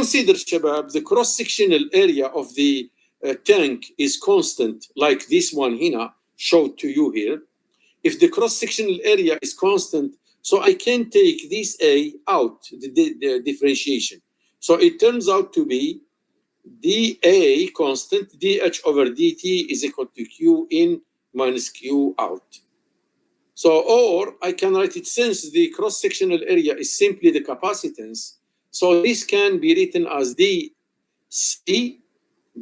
consider, Shabab, the cross-sectional area of the tank is constant, like this one here, showed to you here. If the cross-sectional area is constant, so I can take this A out, the differentiation. So it turns out to be dA constant, dH over dt is equal to Q in minus Q out. So, or I can write it, since the cross-sectional area is simply the capacitance, so this can be written as dC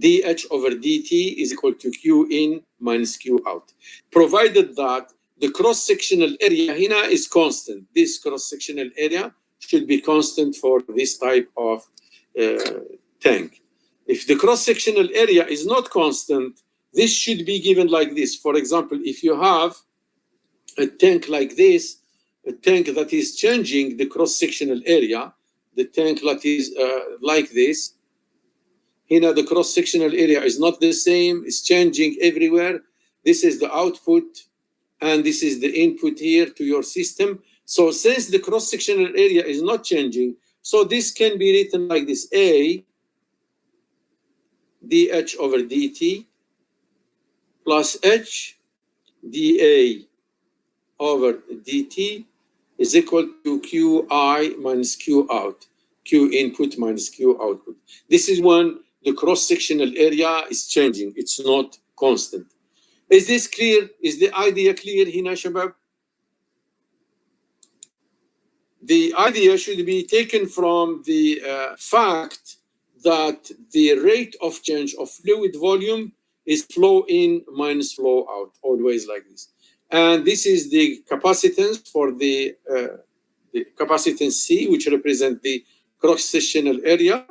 dH over dt is equal to Q in minus Q out, provided that the cross-sectional area here is constant. This cross-sectional area should be constant for this type of tank. If the cross-sectional area is not constant, this should be given like this. For example, if you have a tank like this, a tank that is changing the cross-sectional area, the tank that is like this, here the cross-sectional area is not the same, it's changing everywhere. This is the output, and this is the input here to your system. So since the cross-sectional area is not changing, so this can be written like this: A dH over dt plus H dA over dt is equal to Qi minus Q out, Q input minus Q output. This is when the cross-sectional area is changing, it's not constant. Is this clear? Is the idea clear, Hina Shabab? The idea should be taken from the fact that the rate of change of fluid volume is flow in minus flow out, always like this. And this is the capacitance for the capacitance C, which represents the cross-sectional area.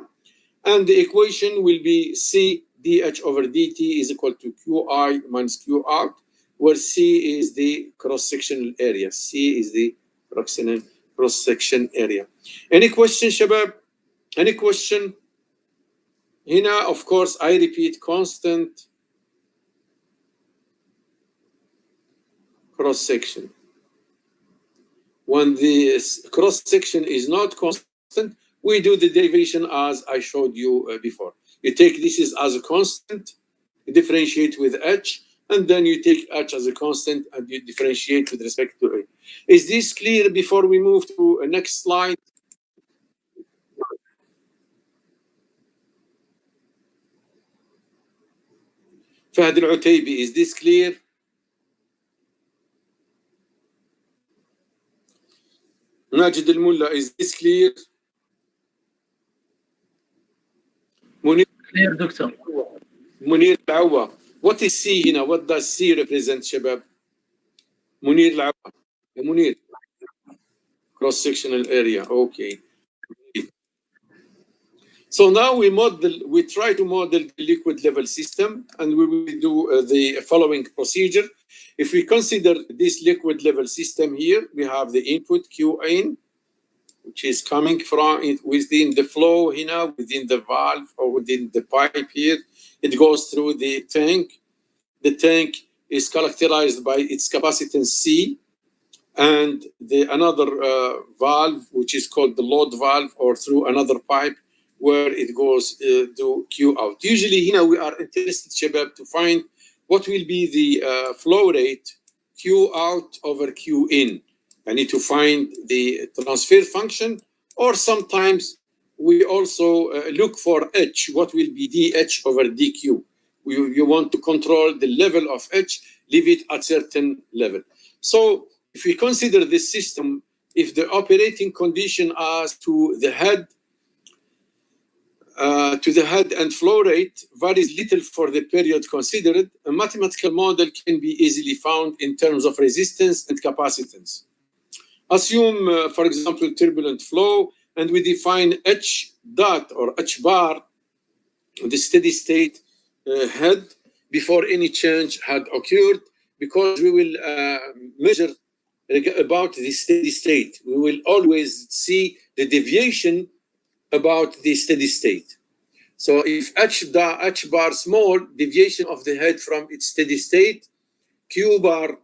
And the equation will be C dH over dt is equal to Qi minus Q out, where C is the cross-sectional area. C is the cross-section area. Any question, Shabab? Any question? Hina, of course, I repeat, constant cross-section. When the cross-section is not constant, we do the derivation as I showed you before. You take this as a constant, you differentiate with H, and then you take H as a constant and you differentiate with respect to A. Is this clear before we move to the next slide? Fahd al-Utaybi, is this clear? Najid al-Mulla, is this clear? Munir, clear, Doctor. Munir al-Awa, what is C here? What does C represent, Shabab? Munir al-Awa. Munir, cross-sectional area, okay. So now we try to model the liquid level system, and we will do the following procedure. If we consider this liquid level system here, we have the input Q in, which is coming from within the flow here, within the valve or within the pipe here. It goes through the tank. The tank is characterized by its capacitance C, and another valve, which is called the load valve, or through another pipe where it goes to Q out. Usually, we are interested, Shabab, to find what will be the flow rate Q out over Q in. I need to find the transfer function, or sometimes we also look for H, what will be dH over dQ. You want to control the level of H, leave it at certain level. So if we consider this system, if the operating condition as to the head and flow rate varies little for the period considered, a mathematical model can be easily found in terms of resistance and capacitance. Assume, for example, turbulent flow, and we define H dot or H bar, the steady state head, before any change had occurred, because we will measure about the steady state. We will always see the deviation about the steady state. So if H bar small, deviation of the head from its steady state, Q bar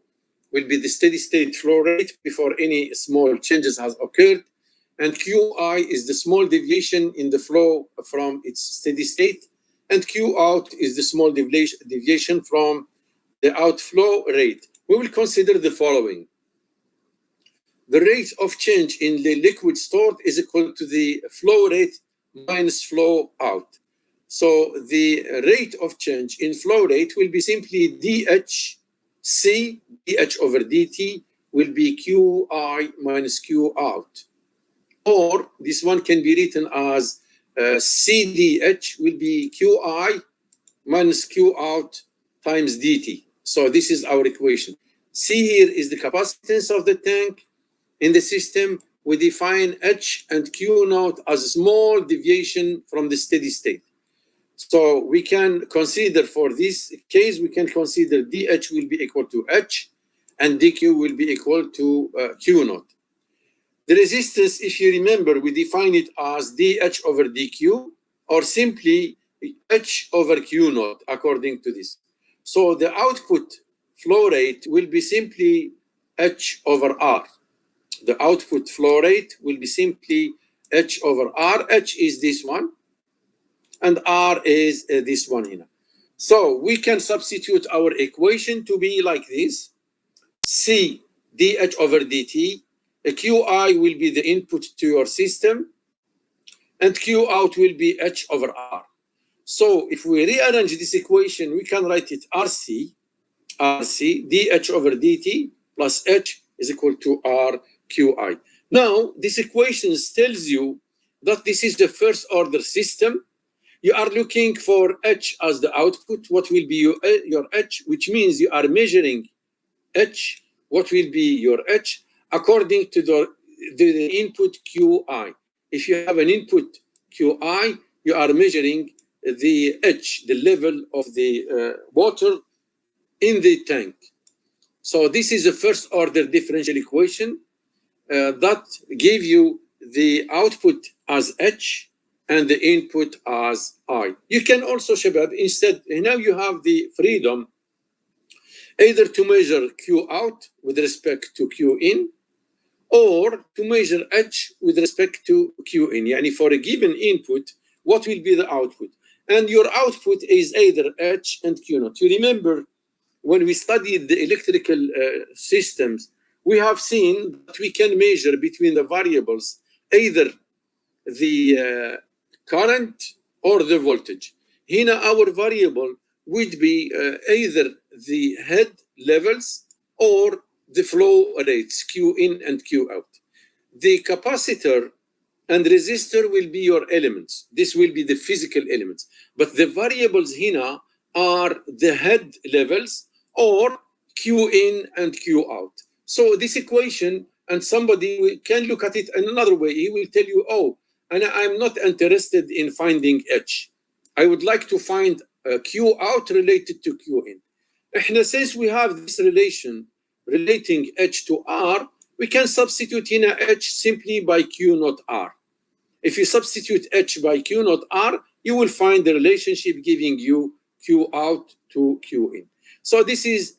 will be the steady state flow rate before any small changes has occurred. and QI is the small deviation in the flow from its steady state, and Q out is the small deviation from the outflow rate. We will consider the following. The rate of change in the liquid stored is equal to the flow rate minus flow out. So the rate of change in flow rate will be simply DHC, DH over DT will be QI minus Q out. Or this one can be written as CDH will be QI minus Q out times DT. So this is our equation. C here is the capacitance of the tank in the system. We define H and Q naught as a small deviation from the steady state. So we can consider for this case, we can consider DH will be equal to H and DQ will be equal to Q naught. The resistance, if you remember, we define it as DH over DQ or simply H over Q naught according to this. So the output flow rate will be simply H over R. The output flow rate will be simply H over R. H is this one, and R is this one here. So we can substitute our equation to be like this. C dH over dt. QI will be the input to your system, and Q out will be H over R. So if we rearrange this equation, we can write it RC dH over dt plus H is equal to R QI. Now, this equation tells you that this is the first order system. You are looking for H as the output. What will be your H, which means you are measuring H. What will be your H according to the input QI. If you have an input QI, you are measuring the H, the level of the water in the tank. So this is a first order differential equation that give you the output as H and the input as I. You can also, Shabab, instead, now you have the freedom either to measure Q out with respect to Q in, or to measure H with respect to Q in. Yani for a given input, what will be the output? And your output is either H and Q naught. You remember when we studied the electrical systems, we have seen that we can measure between the variables either the current or the voltage. Here our variable would be either the head levels or the flow rates, Q in and Q out. The capacitor and resistor will be your elements. This will be the physical elements. But the variables here are the head levels or Q in and Q out. So this equation, and somebody can look at it in another way. He will tell you, oh, and I'm not interested in finding H. I would like to find Q out related to Q in. Since we have this relation relating H to R, we can substitute in H simply by Q naught R. If you substitute H by Q naught R, you will find the relationship giving you Q out to Q in. So this is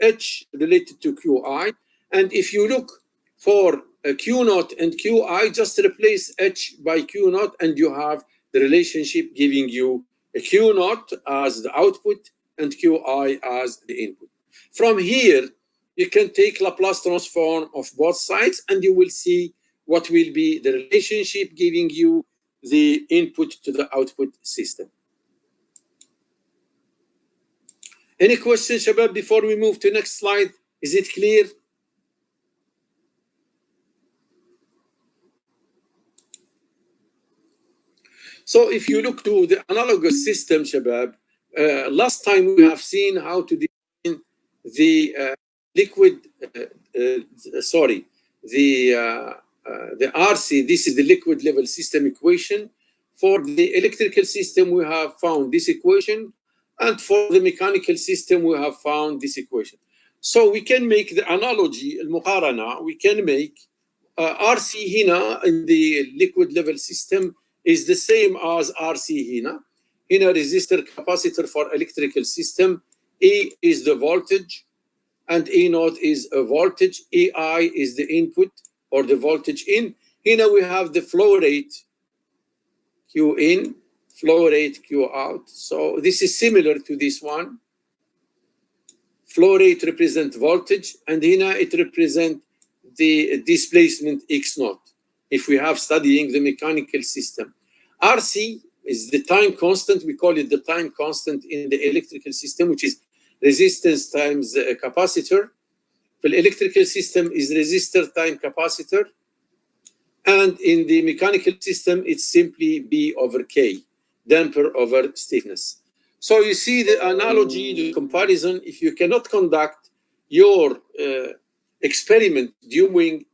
H related to QI. And if you look for Q naught and QI, just replace H by Q naught and you have the relationship giving you a Q naught as the output and QI as the input. From here, you can take Laplace transform of both sides and you will see what will be the relationship giving you the input to the output system. Any questions, Shabab, before we move to next slide? Is it clear? So if you look to the analogous system, Shabab, last time we have seen how to define the liquid, the RC, this is the liquid level system equation. For the electrical system, we have found this equation. And for the mechanical system, we have found this equation. So we can make the analogy, al-muqarana, we can make RC here in the liquid level system is the same as RC here. Here resistor capacitor for electrical system. E is the voltage and E naught is a voltage. EI is the input or the voltage in. Here we have the flow rate Q in, flow rate Q out. So this is similar to this one. Flow rate represents voltage, and here it represents the displacement X naught, if we have studying the mechanical system. RC is the time constant. We call it the time constant in the electrical system, which is resistance times capacitor. The electrical system is resistor times capacitor. And in the mechanical system, it's simply B over K, damper over stiffness. So you see the analogy, the comparison. If you cannot conduct your experiment during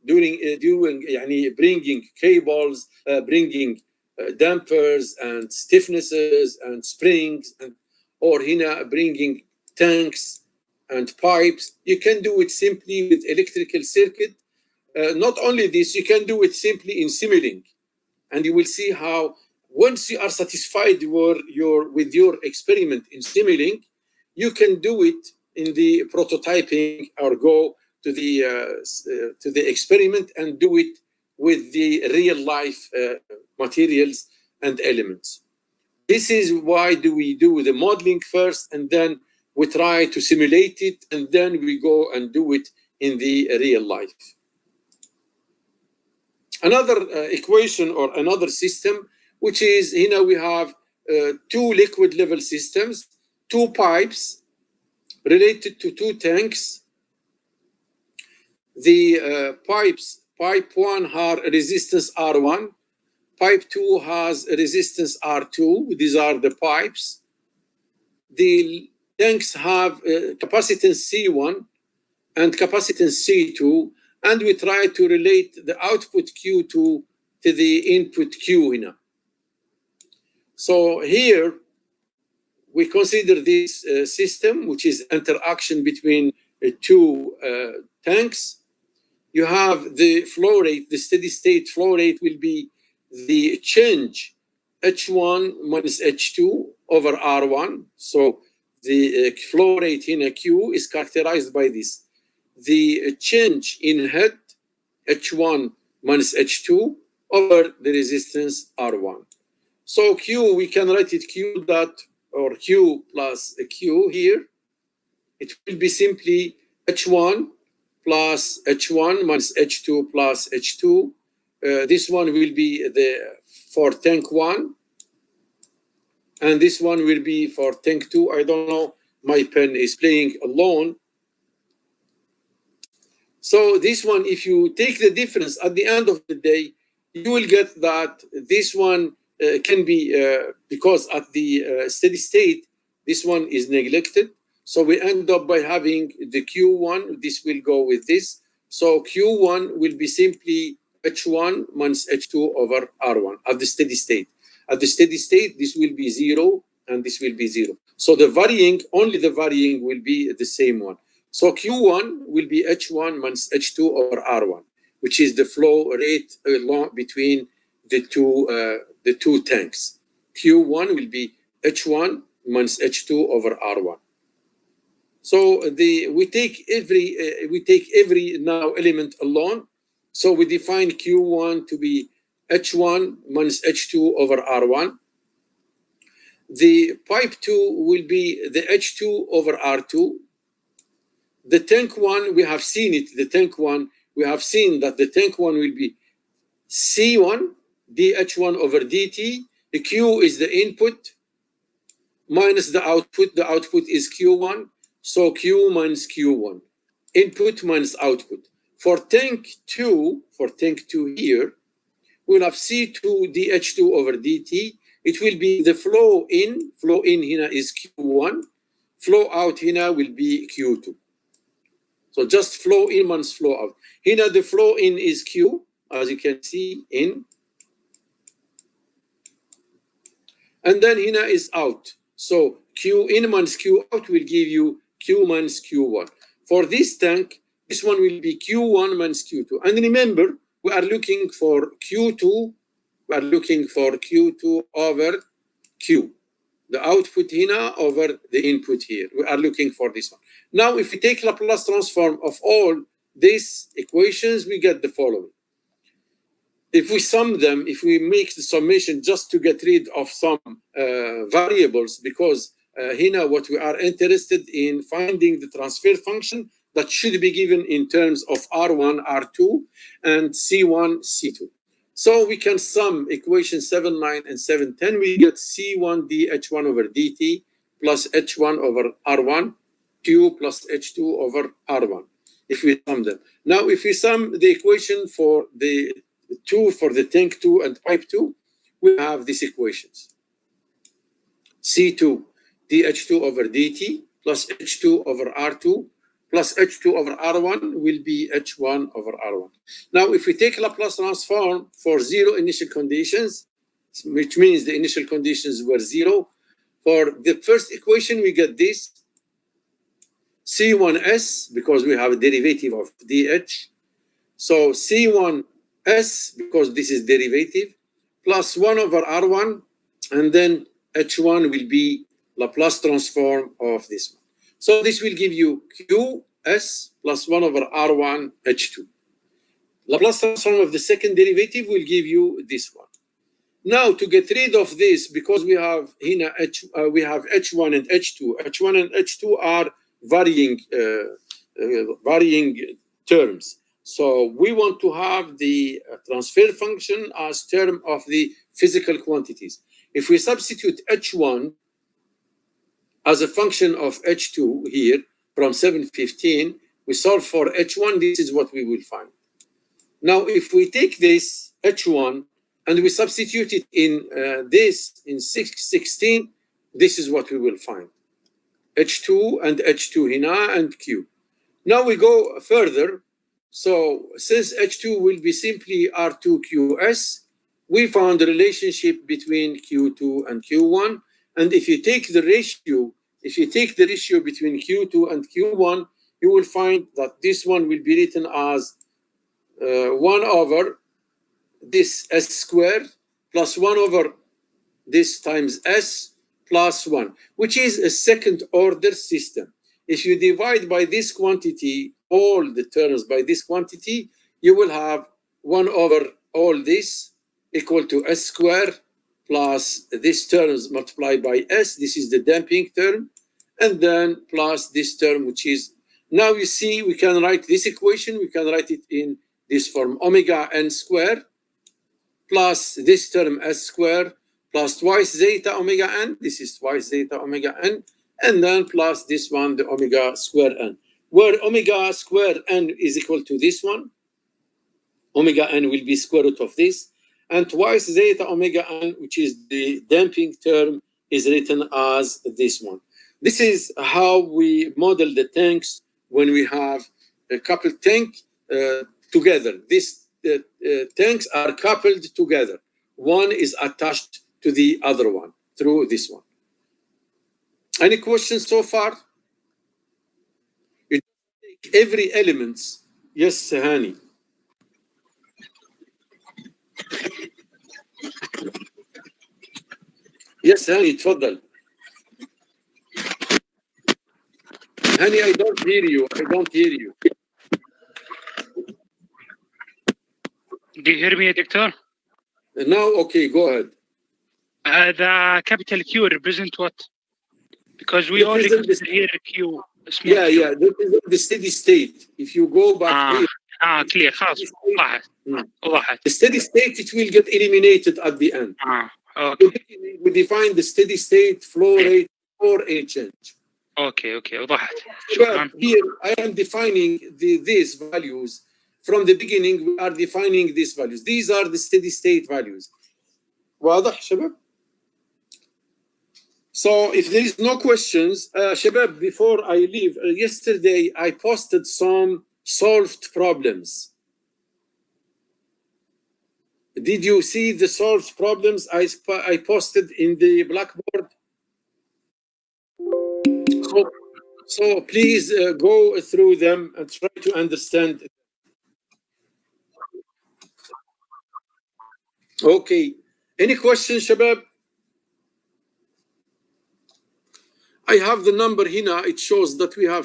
bringing cables, bringing dampers and stiffnesses and springs, or bringing tanks and pipes, you can do it simply with electrical circuit. Not only this, you can do it simply in Simulink, and you will see how once you are satisfied with your experiment in Simulink, you can do it in the prototyping or go to the experiment and do it with the real life materials and elements. This is why we do the modeling first, and then we try to simulate it, and then we go and do it in the real life. Another equation or another system, which is, we have two liquid level systems, two pipes related to two tanks. The pipe 1 has a resistance R1, pipe 2 has a resistance R2. These are the pipes. The tanks have capacitance C1 and capacitance C2, and we try to relate the output Q2 to the input Q here. So here we consider this system, which is interaction between two tanks. You have the flow rate, the steady state flow rate will be the change H1 minus H2 over R1. So the flow rate in a Q is characterized by this. The change in head H1 minus H2 over the resistance R1. So Q, we can write it Q dot or Q plus a Q here. It will be simply H1 plus H1 minus H2 plus H2. This one will be for tank 1. And this one will be for tank 2. I don't know, my pen is playing alone. So this one, if you take the difference at the end of the day, you will get that this one can be, because at the steady state, this one is neglected. So we end up by having the Q1, this will go with this. So Q1 will be simply H1 minus H2 over R1 at the steady state. At the steady state, this will be 0 and this will be 0. So the varying, only the varying will be the same one. So Q1 will be H1 minus H2 over R1, which is the flow rate along between the two tanks. Q1 will be H1 minus H2 over R1. So we take every now element alone. So we define Q1 to be H1 minus H2 over R1. The pipe 2 will be the H2 over R2. The tank 1, we have seen it. The tank 1, we have seen that the tank 1 will be C1 dH1 over dt. The Q is the input minus the output. The output is Q1. So Q minus Q1. Input minus output. For tank 2 here, we'll have C2 dH2 over dt. It will be the flow in. Flow in here is Q1. Flow out here will be Q2. So just flow in minus flow out. Here the flow in is Q, as you can see, in. And then here is out. So Q in minus Q out will give you Q minus Q1. For this tank, this one will be Q1 minus Q2. And remember, we are looking for Q2. We are looking for Q2 over Q. The output here over the input here. We are looking for this one. Now, if we take Laplace transform of all these equations, we get the following. if we sum them, if we make the summation just to get rid of some variables, because here what we are interested in finding the transfer function that should be given in terms of R1, R2, and C1, C2. So we can sum equation 7, 9, and 7, 10. We get C1 dH1 over dt plus H1 over R1, Q plus H2 over R1, if we sum them. Now, if we sum the equation for the 2 for the tank 2 and pipe 2, we have these equations. C2 dH2 over dt plus H2 over R2 plus H2 over R1 will be H1 over R1. Now, if we take Laplace transform for 0 initial conditions, which means the initial conditions were 0, for the first equation, we get this C1s, because we have a derivative of dH. So C1s, because this is derivative, plus 1 over R1, and then H1 will be Laplace transform of this one. So this will give you Qs plus 1 over R1 H2. Laplace transform of the second derivative will give you this one. Now, to get rid of this, because we have here we have H1 and H2. H1 and H2 are varying terms. So we want to have the transfer function as term of the physical quantities. If we substitute H1 as a function of H2 here from 715, we solve for H1, this is what we will find. Now, if we take this H1 and we substitute it in this in 616, this is what we will find. H2 and H2 hina and Q. Now we go further. So since H2 will be simply R2QS, we found the relationship between Q2 and Q1. And if you take the ratio, between Q2 and Q1, you will find that this one will be written as 1 over this S squared plus 1 over this times S plus 1, which is a second order system. If you divide by this quantity, all the terms by this quantity, you will have 1 over all this equal to S squared plus this terms multiplied by S. This is the damping term. And then plus this term, which is, now you see, we can write this equation. We can write it in this form, omega n squared plus this term S squared plus twice zeta omega n. This is twice zeta omega n. And then plus this one, the omega square n, where omega square n is equal to this one. Omega n will be square root of this. And twice zeta omega n, which is the damping term, is written as this one. This is how we model the tanks when we have a coupled tank together. These tanks are coupled together. One is attached to the other one through this one. Any questions so far? You take every element. Yes, Hani. Yes, Hani, تفضل. Hani, I don't hear you. Do you hear me, Doctor? Now, okay, go ahead. The capital Q represent what? Because we only consider here Q. Yeah, this is the steady state. If you go back here. Clear. خلاص. وضحت. The steady state, it will get eliminated at the end. Okay. We define the steady state flow rate for a change. Okay, وضحت. شكرا. Here I am defining these values. From the beginning, we are defining these values. These are the steady state values. واضح شباب? So if there is no questions, Shabab, before I leave, yesterday I posted some solved problems. Did you see the solved problems I posted in the Blackboard? So please go through them and try to understand. Okay. Any questions, Shabab? I have the number here. It shows that we have